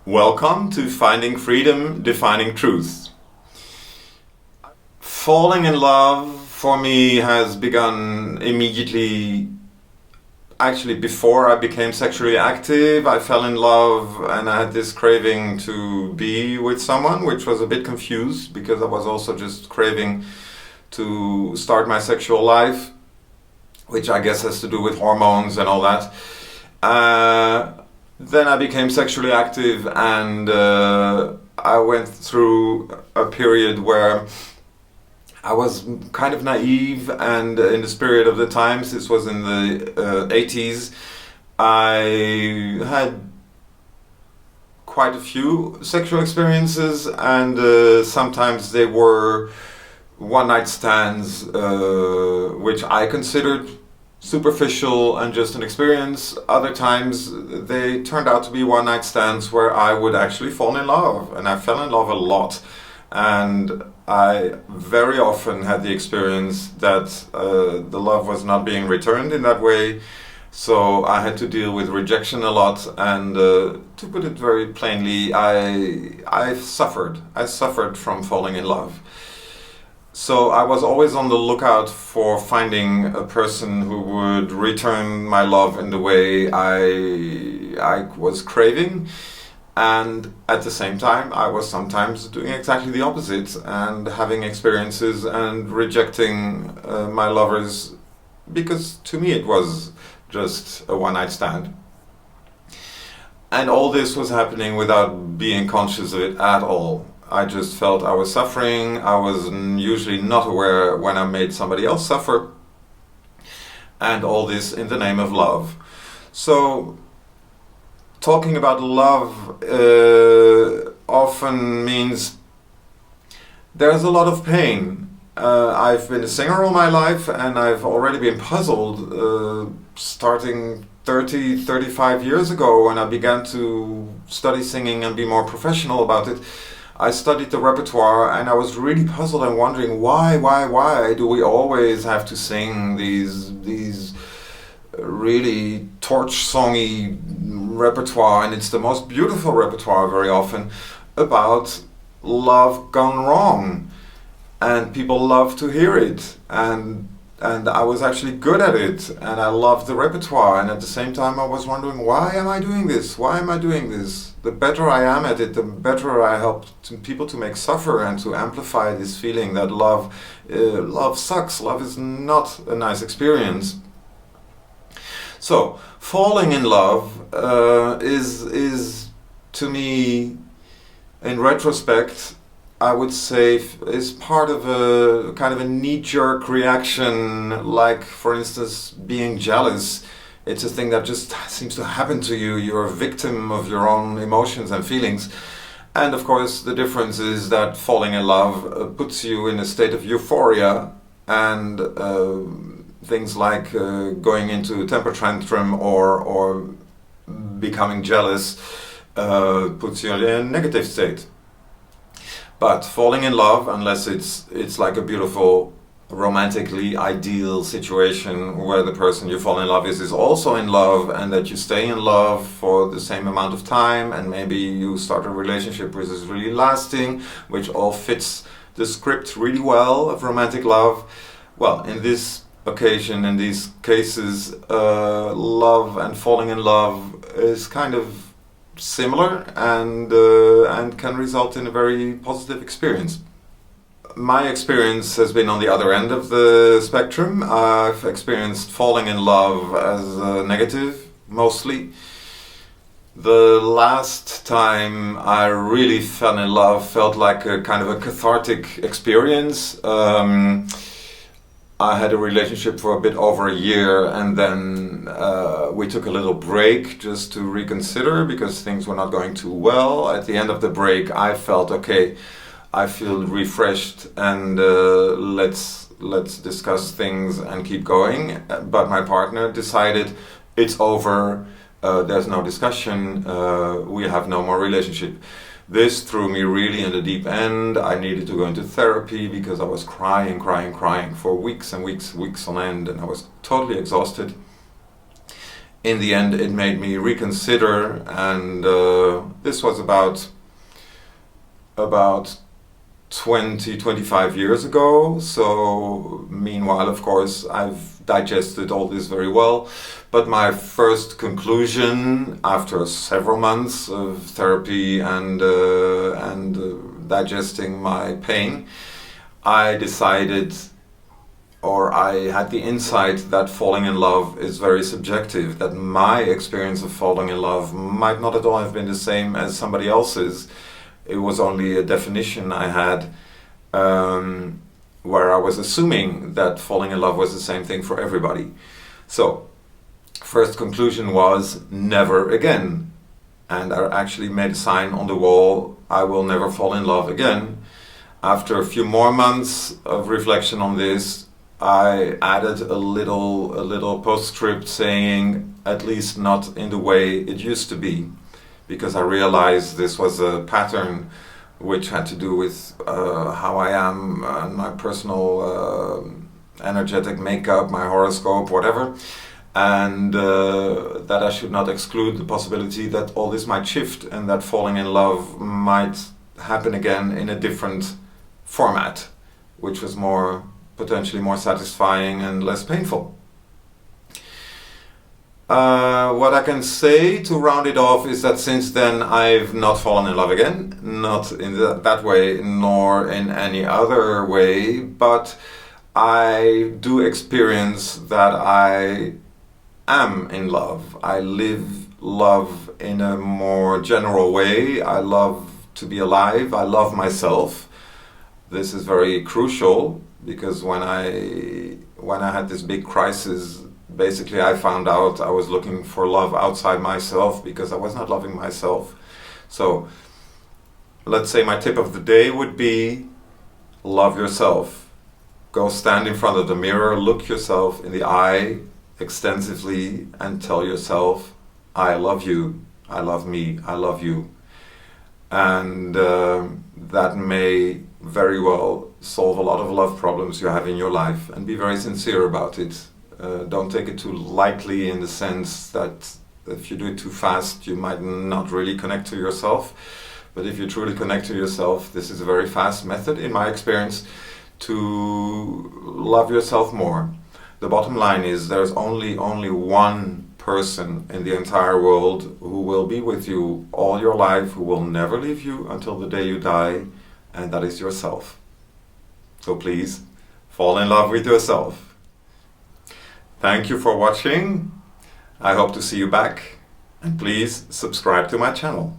Welcome to Finding Freedom, Defining Truth. Falling in love for me has begun immediately. Actually, before I became sexually active, I fell in love and I had this craving to be with someone, which was a bit confused because I was also just craving to start my sexual life, which I guess has to do with hormones and all that. Then I became sexually active and I went through a period where I was kind of naive, and in the spirit of the times, this was in the 80s, I had quite a few sexual experiences, and sometimes they were one-night stands, which I considered superficial and just an experience. Other times they turned out to be one-night stands where I would actually fall in love, and I fell in love a lot. And I very often had the experience that the love was not being returned in that way, so I had to deal with rejection a lot. And to put it very plainly, I suffered from falling in love. So I was always on the lookout for finding a person who would return my love in the way I was craving. And at the same time, I was sometimes doing exactly the opposite and having experiences and rejecting my lovers, because to me it was just a one-night stand. And all this was happening without being conscious of it at all. I just felt I was suffering. I was usually not aware when I made somebody else suffer. And all this in the name of love. So talking about love often means there's a lot of pain. I've been a singer all my life, and I've already been puzzled starting 35 years ago when I began to study singing and be more professional about it. I studied the repertoire, and I was really puzzled and wondering why do we always have to sing these really torch-songy repertoire, and it's the most beautiful repertoire very often, about love gone wrong, and people love to hear it, and I was actually good at it, and I loved the repertoire, and at the same time I was wondering, why am I doing this? The better I am at it, the better I help people to make suffer and to amplify this feeling that love sucks, love is not a nice experience. So, falling in love is to me, in retrospect, I would say is part of a kind of a knee-jerk reaction, like, for instance, being jealous. It's a thing that just seems to happen to you. You're a victim of your own emotions and feelings. And of course, the difference is that falling in love puts you in a state of euphoria, and things like going into a temper tantrum or becoming jealous puts you in a negative state. But falling in love, unless it's like a beautiful, romantically ideal situation where the person you fall in love with is also in love, and that you stay in love for the same amount of time, and maybe you start a relationship which is really lasting, which all fits the script really well of romantic love. Well, in this occasion, in these cases, love and falling in love is kind of similar, and can result in a very positive experience. My experience has been on the other end of the spectrum. I've experienced falling in love as negative, mostly. The last time I really fell in love felt like a kind of a cathartic experience. I had a relationship for a bit over a year, and then we took a little break just to reconsider because things were not going too well. At the end of the break, I felt, okay, I feel refreshed, and let's discuss things and keep going. But my partner decided it's over, there's no discussion, we have no more relationship. This threw me really in the deep end. I needed to go into therapy because I was crying for weeks and weeks on end, and I was totally exhausted. in the end it made me reconsider, and this was about 25 years ago. So meanwhile, of course, I've digested all this very well, but my first conclusion after several months of therapy and digesting my pain, I decided, or I had the insight, that falling in love is very subjective, that my experience of falling in love might not at all have been the same as somebody else's. It was only a definition I had, where I was assuming that falling in love was the same thing for everybody. So, first conclusion was never again. And I actually made a sign on the wall, I will never fall in love again. After a few more months of reflection on this, I added a little postscript saying, at least not in the way it used to be, because I realized this was a pattern which had to do with how I am, my personal energetic makeup, my horoscope, whatever, and that I should not exclude the possibility that all this might shift and that falling in love might happen again in a different format, which was potentially more satisfying and less painful. What I can say to round it off is that since then I've not fallen in love again, not in that way nor in any other way, but I do experience that I am in love. I live love in a more general way. I love to be alive. I love myself. This is very crucial because when I had this big crisis, basically I found out I was looking for love outside myself because I was not loving myself. So let's say my tip of the day would be love yourself. Go stand in front of the mirror, look yourself in the eye extensively and tell yourself, I love you, I love me, I love you. And that may very well solve a lot of love problems you have in your life, and be very sincere about it. Don't take it too lightly, in the sense that if you do it too fast you might not really connect to yourself. But if you truly connect to yourself, this is a very fast method, in my experience, to love yourself more. The bottom line is there's only one person in the entire world who will be with you all your life, who will never leave you until the day you die, and that is yourself. So please, fall in love with yourself. Thank you for watching. I hope to see you back, and please subscribe to my channel.